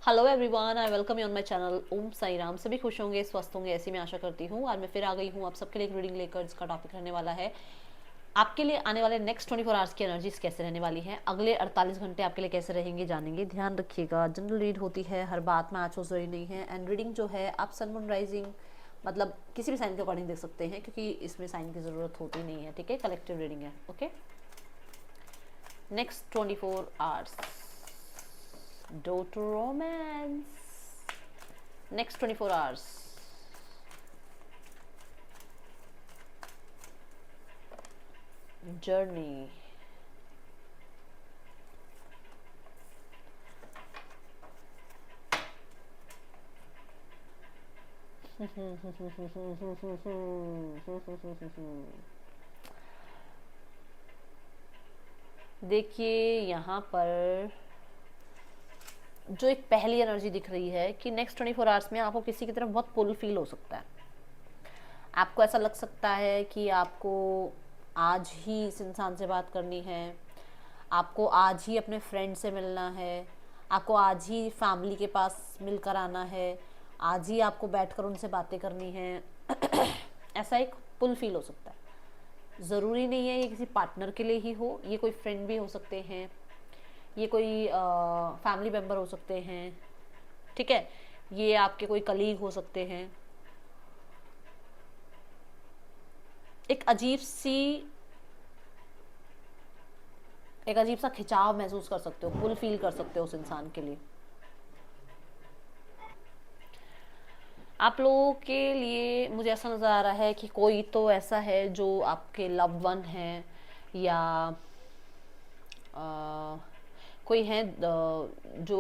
Hello everyone, I welcome you on my channel. Om Sai Ram. सभी खुश होंगे, स्वस्थ होंगे, ऐसी मैं आशा करती हूँ। आज मैं फिर आ गई हूँ आप सबके लिए एक रीडिंग लेकर, जिसका टॉपिक रहने वाला है आपके लिए आने वाले नेक्स्ट 24 आवर्स की एनर्जीज कैसे रहने वाली है। अगले 48 घंटे आपके लिए कैसे रहेंगे जानेंगे। ध्यान रखिएगा, जनरल रीड होती है, हर बात में आज हो जरूरी नहीं है। एंड रीडिंग जो है आप सन मून राइजिंग मतलब किसी भी साइन के अकॉर्डिंग देख सकते हैं, क्योंकि इसमें साइन की ज़रूरत होती नहीं है। ठीक है, कलेक्टिव रीडिंग है। Okay, next 24 hours due to romance. Next 24 hours. Journey. देखिए यहाँ पर जो एक पहली एनर्जी दिख रही है कि नेक्स्ट 24 आवर्स में आपको किसी की तरफ बहुत पुल फील हो सकता है। आपको ऐसा लग सकता है कि आपको आज ही इस इंसान से बात करनी है, आपको आज ही अपने फ्रेंड से मिलना है, आपको आज ही फैमिली के पास मिलकर आना है, आज ही आपको बैठकर उनसे बातें करनी है। ऐसा एक पुल फील हो सकता है। ज़रूरी नहीं है ये किसी पार्टनर के लिए ही हो, ये कोई फ्रेंड भी हो सकते हैं, ये कोई फैमिली मेम्बर हो सकते हैं। ठीक है, ये आपके कोई कलीग हो सकते हैं। एक अजीब सा खिंचाव महसूस कर सकते हो, पुल फील कर सकते हो उस इंसान के लिए। आप लोगों के लिए मुझे ऐसा नज़र आ रहा है कि कोई तो ऐसा है जो आपके लव वन है, या कोई है जो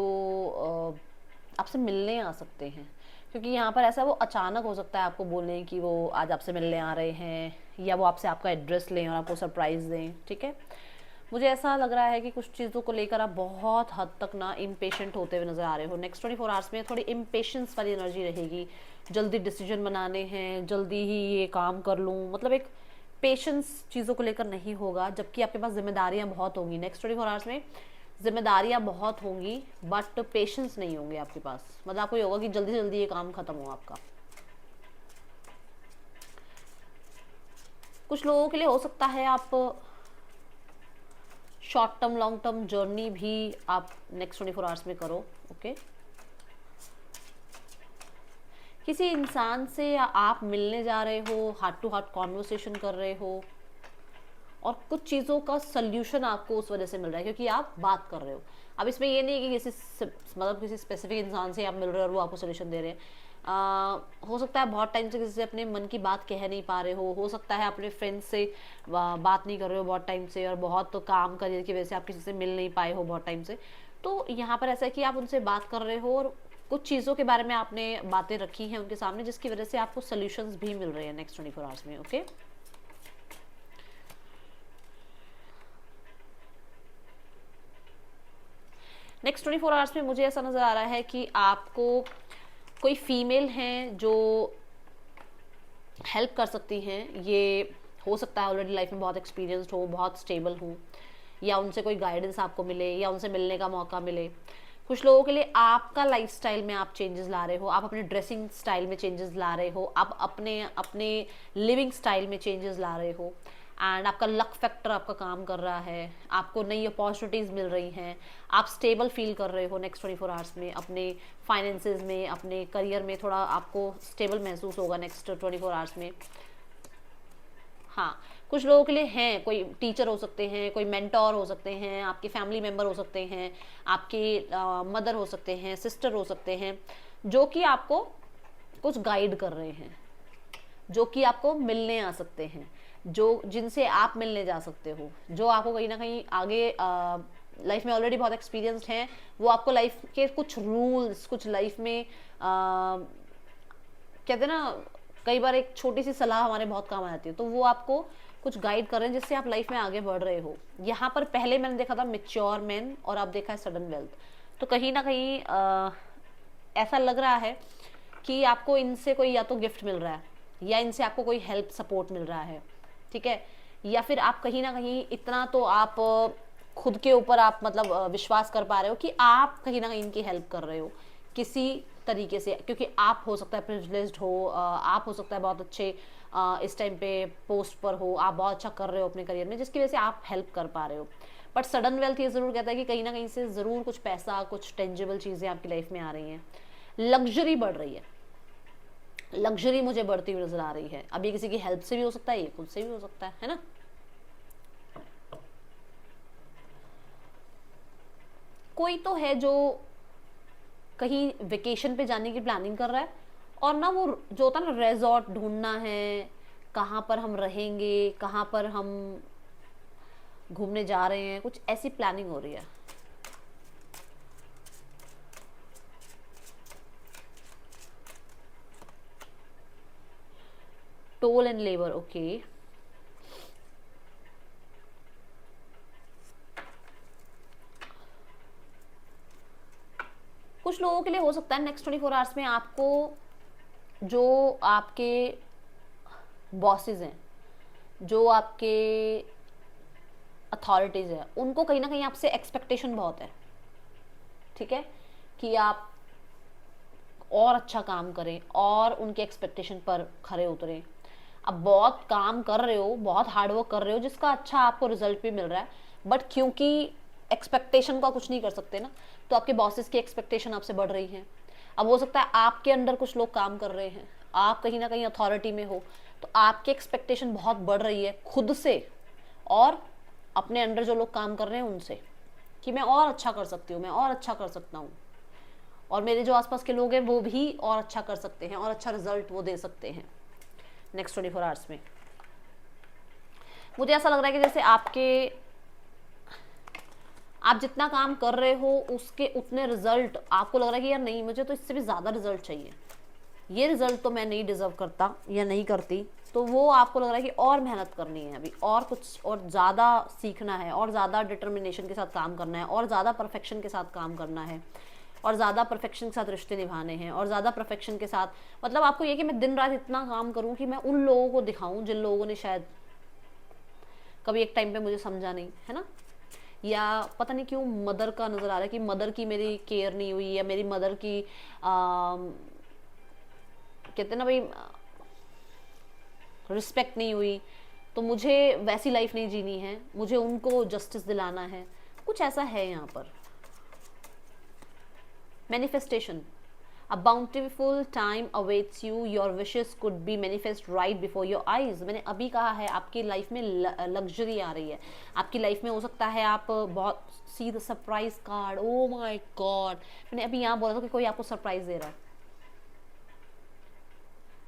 आपसे मिलने आ सकते हैं। क्योंकि यहाँ पर ऐसा वो अचानक हो सकता है आपको बोलें कि वो आज आपसे मिलने आ रहे हैं, या वो आपसे आपका एड्रेस लें और आपको सरप्राइज़ दें। ठीक है, मुझे ऐसा लग रहा है कि कुछ चीज़ों को लेकर आप बहुत हद तक ना इम्पेशेंट होते हुए नज़र आ रहे हो। नेक्स्ट 24 आवर्स में थोड़ी इम्पेशेंस वाली एनर्जी रहेगी। जल्दी डिसीजन बनाने हैं, जल्दी ही ये काम कर लूँ, मतलब एक पेशेंस चीज़ों को लेकर नहीं होगा। जबकि आपके पास जिम्मेदारियां बहुत होंगी नेक्स्ट 24 आवर्स में, जिम्मेदारियां बहुत होंगी, बट पेशेंस नहीं होंगे आपके पास। मतलब आपको ये होगा कि जल्दी जल्दी ये काम खत्म हो आपका। कुछ लोगों के लिए हो सकता है आप short term long term journey भी आप नेक्स्ट 24 आवर्स में करो। ओके, किसी इंसान से आप मिलने जा रहे हो, हार्ट टू हार्ट कॉन्वर्सेशन कर रहे हो, और कुछ चीज़ों का सल्यूशन आपको उस वजह से मिल रहा है क्योंकि आप बात कर रहे हो। अब इसमें ये नहीं है कि किसी स्पेसिफिक इंसान से आप मिल रहे हो और वो आपको सोल्यूशन दे रहे हैं। हो सकता है बहुत टाइम से किसी से अपने मन की बात कह नहीं पा रहे हो सकता है अपने फ्रेंड्स से बात नहीं कर रहे हो बहुत टाइम से, और बहुत तो काम करियर की वजह से आप किसी से मिल नहीं पाए हो बहुत टाइम से। तो यहाँ पर ऐसा है कि आप उनसे बात कर रहे हो और कुछ चीज़ों के बारे में आपने बातें रखी हैं उनके सामने, जिसकी वजह से आपको सोल्यूशंस भी मिल रहे हैं नेक्स्ट 24 आवर्स में। ओके, नेक्स्ट 24 आवर्स में मुझे ऐसा नज़र आ रहा है कि आपको कोई फीमेल हैं जो हेल्प कर सकती हैं। ये हो सकता है ऑलरेडी लाइफ में बहुत एक्सपीरियंस्ड हो, बहुत स्टेबल हो, या उनसे कोई गाइडेंस आपको मिले, या उनसे मिलने का मौका मिले। कुछ लोगों के लिए आपका लाइफस्टाइल में आप चेंजेस ला रहे हो, आप अपने ड्रेसिंग स्टाइल में चेंजेस ला रहे हो, आप अपने अपने लिविंग स्टाइल में चेंजेस ला रहे हो, एंड आपका लक फैक्टर आपका काम कर रहा है, आपको नई अपॉर्चुनिटीज़ मिल रही हैं, आप स्टेबल फील कर रहे हो नेक्स्ट 24 आवर्स में। अपने फाइनेंसेस में, अपने करियर में थोड़ा आपको स्टेबल महसूस होगा नेक्स्ट 24 आवर्स में। हाँ, कुछ लोगों के लिए हैं, कोई टीचर हो सकते हैं, कोई मेंटोर हो सकते हैं, आपके फैमिली मेम्बर हो सकते हैं, आपके मदर हो सकते हैं, सिस्टर हो सकते हैं, जो कि आपको कुछ गाइड कर रहे हैं, जो कि आपको मिलने आ सकते हैं, जो जिनसे आप मिलने जा सकते हो, जो आपको कहीं ना कहीं आगे लाइफ में ऑलरेडी बहुत एक्सपीरियंस्ड हैं। वो आपको लाइफ के कुछ रूल्स, कुछ लाइफ में कहते हैं ना, कई बार एक छोटी सी सलाह हमारे बहुत काम आ जाती है, तो वो आपको कुछ गाइड कर रहे हैं जिससे आप लाइफ में आगे बढ़ रहे हो। यहाँ पर पहले मैंने देखा था मेच्योर मैन, और अब देखा है सडन वेल्थ। तो कहीं ना कहीं ऐसा लग रहा है कि आपको इनसे कोई या तो गिफ्ट मिल रहा है, या इनसे आपको कोई हेल्प सपोर्ट मिल रहा है। ठीक है, या फिर आप कहीं ना कहीं इतना तो आप खुद के ऊपर आप मतलब विश्वास कर पा रहे हो कि आप कहीं ना कहीं इनकी हेल्प कर रहे हो, किसी तरीके से, क्योंकि आप हो सकता है प्रिविलेज्ड हो, आप हो सकता है बहुत अच्छे इस टाइम पे पोस्ट पर हो, आप बहुत अच्छा कर रहे हो अपने करियर में, जिसकी वजह से आप हेल्प कर पा रहे हो। बट सडन वेल्थ ये ज़रूर कहता है कि कहीं ना कहीं से ज़रूर कुछ पैसा, कुछ टेंजिबल चीज़ें आपकी लाइफ में आ रही हैं, लग्जरी बढ़ रही है, लग्जरी मुझे बढ़ती हुई नजर आ रही है। अब ये किसी की हेल्प से भी हो सकता है, ये खुद से भी हो सकता है ना। कोई तो है जो कहीं वेकेशन पे जाने की प्लानिंग कर रहा है, और ना वो जो होता है ना रेजॉर्ट ढूंढना है, कहाँ पर हम रहेंगे, कहाँ पर हम घूमने जा रहे हैं, कुछ ऐसी प्लानिंग हो रही है। Toll and labour, okay. कुछ लोगों के लिए हो सकता है नेक्स्ट 24 आवर्स में आपको जो आपके बॉसेस हैं, जो आपके अथॉरिटीज़ हैं, उनको कहीं ना कहीं आपसे एक्सपेक्टेशन बहुत है, ठीक है, कि आप और अच्छा काम करें और उनके एक्सपेक्टेशन पर खरे उतरें। अब बहुत काम कर रहे हो, बहुत हार्डवर्क कर रहे हो, जिसका अच्छा आपको रिजल्ट भी मिल रहा है, बट क्योंकि एक्सपेक्टेशन का कुछ नहीं कर सकते ना, तो आपके बॉसेस की एक्सपेक्टेशन आपसे बढ़ रही है। अब हो सकता है आपके अंडर कुछ लोग काम कर रहे हैं, आप कहीं ना कहीं अथॉरिटी में हो, तो आपकी एक्सपेक्टेशन बहुत बढ़ रही है खुद से और अपने अंडर जो लोग काम कर रहे हैं उनसे, कि मैं और अच्छा कर सकती हूँ, मैं और अच्छा कर सकता हूँ, और मेरे जो आसपास के लोग हैं वो भी और अच्छा कर सकते हैं और अच्छा रिजल्ट वो दे सकते हैं नेक्स्ट 24 आवर्स में। मुझे ऐसा लग रहा है कि जैसे आप जितना काम कर रहे हो उसके उतने रिजल्ट आपको लग रहा है कि यार नहीं, मुझे तो इससे भी ज़्यादा रिजल्ट चाहिए, ये रिजल्ट तो मैं नहीं डिजर्व करता या नहीं करती, तो वो आपको लग रहा है कि और मेहनत करनी है अभी, और कुछ और ज़्यादा सीखना है, और ज़्यादा डिटर्मिनेशन के साथ काम करना है, और ज़्यादा परफेक्शन के साथ काम करना है, और ज़्यादा परफेक्शन के साथ रिश्ते निभाने हैं, और ज़्यादा परफेक्शन के साथ, मतलब आपको ये कि मैं दिन रात इतना काम करूँ कि मैं उन लोगों को दिखाऊं जिन लोगों ने शायद कभी एक टाइम पे मुझे समझा नहीं, है ना। या पता नहीं क्यों मदर का नज़र आ रहा है कि मदर की मेरी केयर नहीं हुई, या मेरी मदर की कहते हैं ना भाई रिस्पेक्ट नहीं हुई, तो मुझे वैसी लाइफ नहीं जीनी है, मुझे उनको जस्टिस दिलाना है, कुछ ऐसा है यहाँ पर। Manifestation, A bountiful time awaits you. Your wishes could be manifest right before your eyes. मैंने अभी कहा है आपकी लाइफ में लग्जरी आ रही है, आपकी लाइफ में हो सकता है आप बहुत see the surprise card, oh my God, मैंने अभी यहाँ बोला था कि कोई आपको सरप्राइज दे रहा है,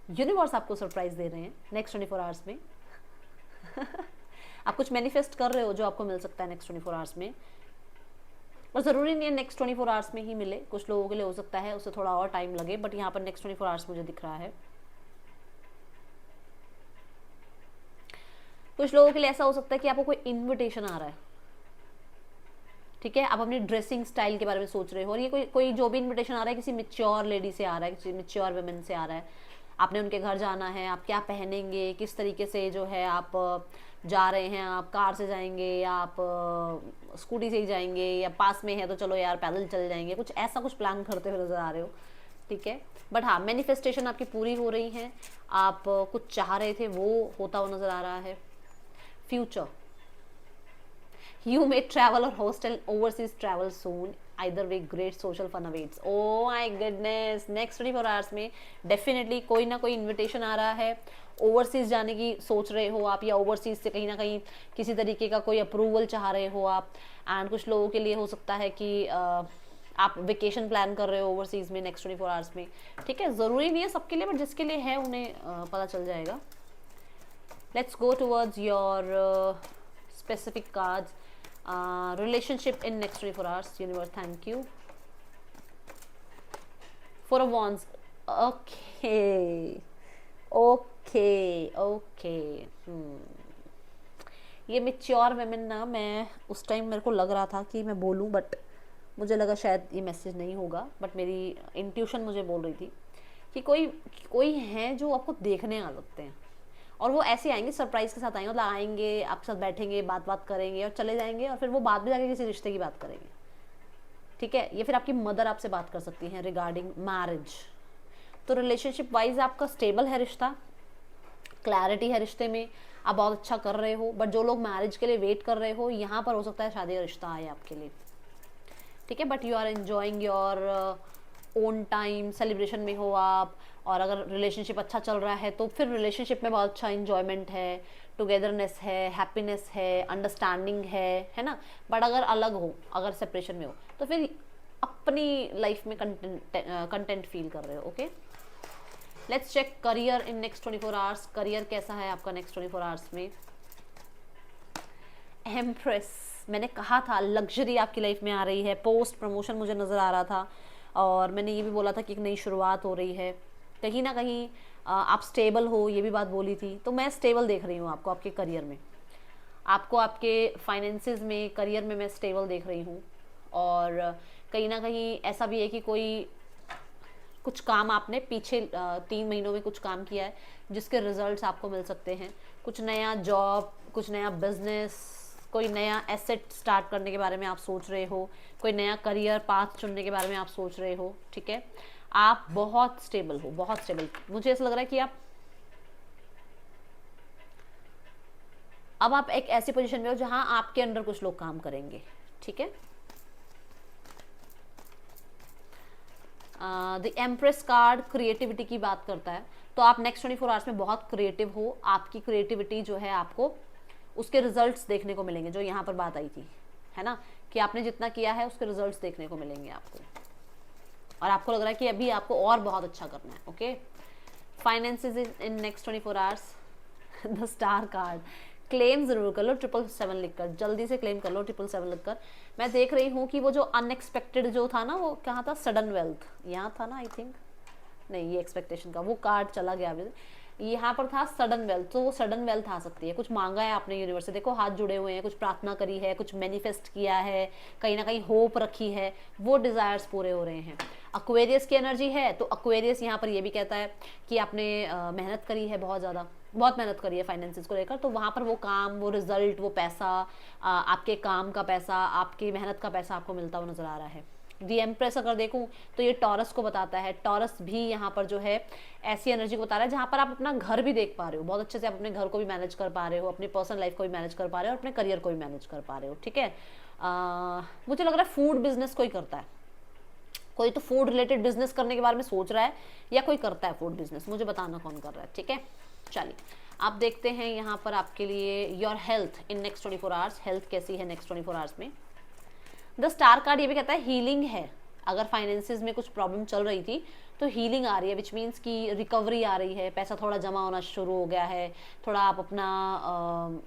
यूनिवर्स आपको सरप्राइज दे रहे हैं नेक्स्ट 24 आवर्स में। आप कुछ मैनिफेस्ट कर रहे हो जो आपको मिल सकता है नेक्स्ट 24 आवर्स में, और ज़रूरी नहीं है नेक्स्ट 24 आवर्स में ही मिले, कुछ लोगों के लिए हो सकता है उससे थोड़ा और टाइम लगे, बट यहाँ पर नेक्स्ट 24 आवर्स मुझे दिख रहा है। कुछ लोगों के लिए ऐसा हो सकता है कि आपको कोई इन्विटेशन आ रहा है, ठीक है, आप अपनी ड्रेसिंग स्टाइल के बारे में सोच रहे हो, और ये कोई जो भी इन्विटेशन आ रहा है किसी मिच्योर लेडी से आ रहा है, किसी मिच्योर वुमेन से आ रहा है, आपने उनके घर जाना है, आप क्या पहनेंगे, किस तरीके से जो है आप जा रहे हैं, आप कार से जाएंगे या आप स्कूटी से ही जाएंगे, या पास में है तो चलो यार पैदल चल जाएंगे, कुछ ऐसा कुछ प्लान करते हुए नज़र आ रहे हो, ठीक है। बट हाँ, मैनिफेस्टेशन आपकी पूरी हो रही है, आप कुछ चाह रहे थे वो होता हुआ नज़र आ रहा है। Future, you may travel or host an overseas travel soon, either way great social fun awaits. Oh my goodness, next 24 hours में डेफिनेटली कोई ना कोई इन्विटेशन आ रहा है, ओवरसीज जाने की सोच रहे हो आप, या ओवरसीज से कहीं ना कहीं किसी तरीके का कोई अप्रूवल चाह रहे हो आप, एंड कुछ लोगों के लिए हो सकता है कि आप वेकेशन प्लान कर रहे हो ओवरसीज में नेक्स्ट 24 आवर्स में, ठीक है, ज़रूरी नहीं है सबके लिए, बट जिसके लिए है उन्हें पता चल जाएगा। Let's go towards your specific cards. Relationship in next 24 hours, universe, thank you. 4 of Wands, okay, ये मेच्योर वेमेन ना, मैं उस टाइम मेरे को लग रहा था कि मैं बोलूँ, बट मुझे लगा शायद ये मैसेज नहीं होगा, बट मेरी इंट्यूशन मुझे बोल रही थी कि कोई है जो आपको देखने आ सकते हैं, और वो ऐसे आएंगे सरप्राइज के साथ आएंगे, मतलब आएंगे आपके साथ बैठेंगे, बात करेंगे और चले जाएंगे, और फिर वो बाद में जाके किसी रिश्ते की बात करेंगे, ठीक है, या फिर आपकी मदर आपसे बात कर सकती हैं रिगार्डिंग मैरिज। तो रिलेशनशिप वाइज आपका स्टेबल है रिश्ता, क्लैरिटी है रिश्ते में, आप बहुत अच्छा कर रहे हो। बट जो लोग मैरिज के लिए वेट कर रहे हो, यहाँ पर हो सकता है शादी का रिश्ता आए आपके लिए, ठीक है। But you are enjoying your own time, celebration में हो आप, और अगर रिलेशनशिप अच्छा चल रहा है तो फिर रिलेशनशिप में बहुत अच्छा इंजॉयमेंट है, टुगेदरनेस है, हैप्पीनेस है, अंडरस्टैंडिंग है ना। बट अगर अलग हो, अगर सेपरेशन में हो, तो फिर अपनी लाइफ में कंटेंट फील कर रहे हो। Okay, let's check career in next 24 hours. Career कैसा है आपका नेक्स्ट 24 आवर्स में? एम्प्रेस, मैंने कहा था लग्जरी आपकी लाइफ में आ रही है, पोस्ट प्रमोशन मुझे नज़र आ रहा था, और मैंने ये भी बोला था कि एक नई शुरुआत हो रही है। कहीं ना कहीं आप स्टेबल हो, ये भी बात बोली थी। तो मैं स्टेबल देख रही हूँ आपको आपके करियर में, आपको आपके फाइनेंसेस में, करियर में मैं स्टेबल देख रही हूँ। और कहीं ना कहीं ऐसा भी है कि कोई कुछ काम आपने पीछे 3 महीनों में कुछ काम किया है जिसके रिजल्ट्स आपको मिल सकते हैं। कुछ नया जॉब, कुछ नया बिजनेस, कोई नया एसेट स्टार्ट करने के बारे में आप सोच रहे हो, कोई नया करियर पाथ चुनने के बारे में आप सोच रहे हो, ठीक है। आप बहुत स्टेबल हो, बहुत स्टेबल। मुझे ऐसा लग रहा है कि अब आप एक ऐसी पोजीशन में हो जहां आपके अंडर कुछ लोग काम करेंगे, ठीक है। द एम्प्रेस कार्ड क्रिएटिविटी की बात करता है, तो आप नेक्स्ट 24 आवर्स में बहुत क्रिएटिव हो। आपकी क्रिएटिविटी जो है आपको उसके रिजल्ट्स देखने को मिलेंगे, जो यहाँ पर बात आई थी, है ना, कि आपने जितना किया है उसके रिजल्ट्स देखने को मिलेंगे आपको, और आपको लग रहा है कि अभी आपको और बहुत अच्छा करना है। Okay, finances in next 24 hours. The star card, claim जरूर कर लो 777 लिखकर, जल्दी से क्लेम कर लो 777 लिखकर। मैं देख रही हूँ कि वो जो अनएक्सपेक्टेड जो था ना, वो कहाँ था, सडन वेल्थ यहाँ था ना, आई थिंक, नहीं ये एक्सपेक्टेशन का वो कार्ड चला गया अभी, यहाँ पर था सडन वेल्थ। तो वो सडन वेल्थ आ सकती है, कुछ मांगा है आपने यूनिवर्स से, देखो हाथ जुड़े हुए हैं, कुछ प्रार्थना करी है, कुछ मैनिफेस्ट किया है, कहीं ना कहीं होप रखी है, वो डिजायर्स पूरे हो रहे हैं। अक्वेरियस की एनर्जी है, तो अक्वेरियस यहाँ पर ये भी कहता है कि आपने मेहनत करी है, बहुत ज़्यादा, बहुत मेहनत करी है फाइनेंसेस को लेकर, तो वहाँ पर वो काम, वो रिजल्ट, वो पैसा, आपके काम का पैसा, आपकी मेहनत का पैसा आपको मिलता हुआ नजर आ रहा है। दी एम्प्रेस अगर देखूं तो ये टॉरस को बताता है। टॉरस भी यहाँ पर जो है ऐसी एनर्जी को बता रहा है जहाँ पर आप अपना घर भी देख पा रहे हो, बहुत अच्छे से आप अपने घर को भी मैनेज कर पा रहे हो, अपनी पर्सनल लाइफ को भी मैनेज कर पा रहे हो, और अपने करियर को भी मैनेज कर पा रहे हो, ठीक है। मुझे लग रहा है फूड बिजनेस कोई करता है, कोई तो फूड रिलेटेड बिजनेस करने के बारे में सोच रहा है, या कोई करता है फूड बिजनेस, मुझे बताना कौन कर रहा है, ठीक है। चलिए आप देखते हैं यहाँ पर आपके लिए your health in next 24 hours. Health कैसी है नेक्स्ट 24 आवर्स में? द स्टार कार्ड ये भी कहता है हीलिंग है। अगर फाइनेंसेस में कुछ प्रॉब्लम चल रही थी तो हीलिंग आ रही है, विच मीन्स कि रिकवरी आ रही है, पैसा थोड़ा जमा होना शुरू हो गया है, थोड़ा आप अपना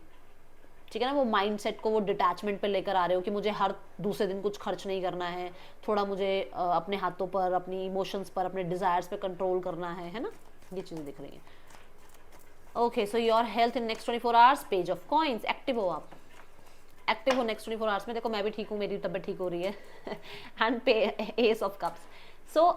ठीक है ना, वो माइंड सेट को वो डिटैचमेंट पे लेकर आ रहे हो कि मुझे हर दूसरे दिन कुछ खर्च नहीं करना है, थोड़ा मुझे अपने हाथों पर, अपनी इमोशंस पर, अपने डिजायर्स पे कंट्रोल करना है ना, ये चीज़ें दिख रही हैं। Okay, so your health in next 24 hours, page of coins, active हो आप, एक्टिव हो नेक्स्ट 24 आवर्स में। देखो मैं भी ठीक हूँ, मेरी तबीयत ठीक हो रही है। And ace of cups. So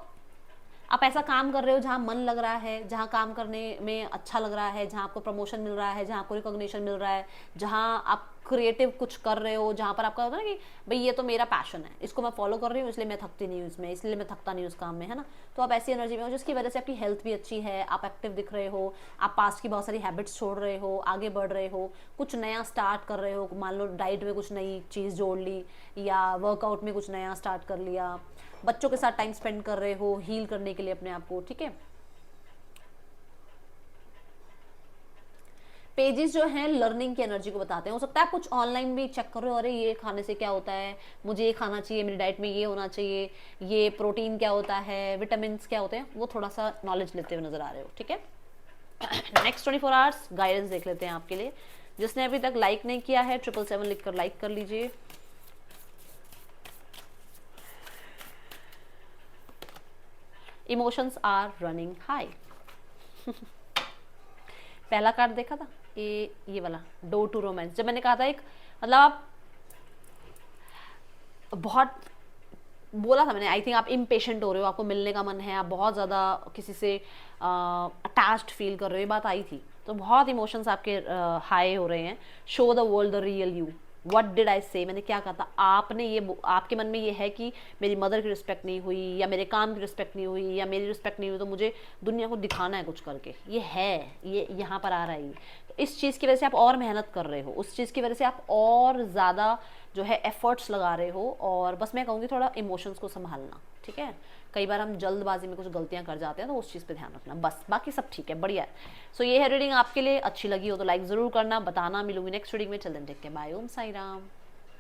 आप ऐसा काम कर रहे हो जहाँ मन लग रहा है, जहाँ काम करने में अच्छा लग रहा है, जहाँ आपको प्रमोशन मिल रहा है, जहाँ आपको रिकॉग्निशन मिल रहा है, जहाँ आप क्रिएटिव कुछ कर रहे हो, जहाँ पर आपका होता है ना कि भाई ये तो मेरा पैशन है, इसको मैं फॉलो कर रही हूँ, इसलिए मैं थकती नहीं हूँ इसमें, इसलिए मैं थकता नहीं उस काम में, है ना। तो आप ऐसी एनर्जी में हो जिसकी वजह से आपकी हेल्थ भी अच्छी है, आप एक्टिव दिख रहे हो, आप पास्ट की बहुत सारी हैबिट्स छोड़ रहे हो, आगे बढ़ रहे हो, कुछ नया स्टार्ट कर रहे हो, मान लो डाइट में कुछ नई चीज़ जोड़ ली, या वर्कआउट में कुछ नया स्टार्ट कर लिया, बच्चों के साथ टाइम स्पेंड कर रहे हो हील करने के लिए अपने आप को, ठीक है। पेजेस जो हैं लर्निंग की एनर्जी को बताते हैं। हो सकता है आप कुछ ऑनलाइन भी चेक कर रहे हो, अरे ये खाने से क्या होता है, मुझे ये खाना चाहिए, मेरी डाइट में ये होना चाहिए, ये प्रोटीन क्या होता है, विटामिन क्या होते हैं, वो थोड़ा सा नॉलेज लेते हुए नजर आ रहे हो, ठीक है। नेक्स्ट 24 आवर्स गाइडेंस देख लेते हैं आपके लिए। जिसने अभी तक लाइक नहीं किया है 777 लिखकर लाइक कर लीजिए। Emotions are running high. पहला कार्ड देखा था ये वाला, डोर टू रोमांस। जब मैंने कहा था एक, मतलब आप बहुत बोला था मैंने, आई थिंक आप इम्पेशेंट हो रहे हो, आपको मिलने का मन है, आप बहुत ज़्यादा किसी से अटैच्ड फील कर रहे हो, ये बात आई थी। तो बहुत इमोशंस आपके हाई हो रहे हैं। Show the world the real you, what did I से, मैंने क्या कहा था, आपने ये, आपके मन में ये है कि मेरी मदर की रिस्पेक्ट नहीं हुई, या मेरे काम की रिस्पेक्ट नहीं हुई, या मेरी रिस्पेक्ट नहीं हुई, तो मुझे दुनिया को दिखाना है कुछ करके, ये है, ये यहाँ पर आ रहा है। तो इस चीज़ की वजह से आप और मेहनत कर रहे हो, उस चीज़ की वजह से आप और ज़्यादा जो है एफर्ट्स लगा रहे हो। और बस मैं कहूँगी थोड़ा इमोशंस को संभालना, ठीक है। कई बार हम जल्दबाजी में कुछ गलतियां कर जाते हैं, तो उस चीज़ पे ध्यान रखना, बस बाकी सब ठीक है, बढ़िया है। सो ये है रीडिंग, आपके लिए अच्छी लगी हो तो लाइक ज़रूर करना, बताना। मिलूंगी नेक्स्ट रीडिंग में, चल देन टेक केयर, बाय, ओम साई राम।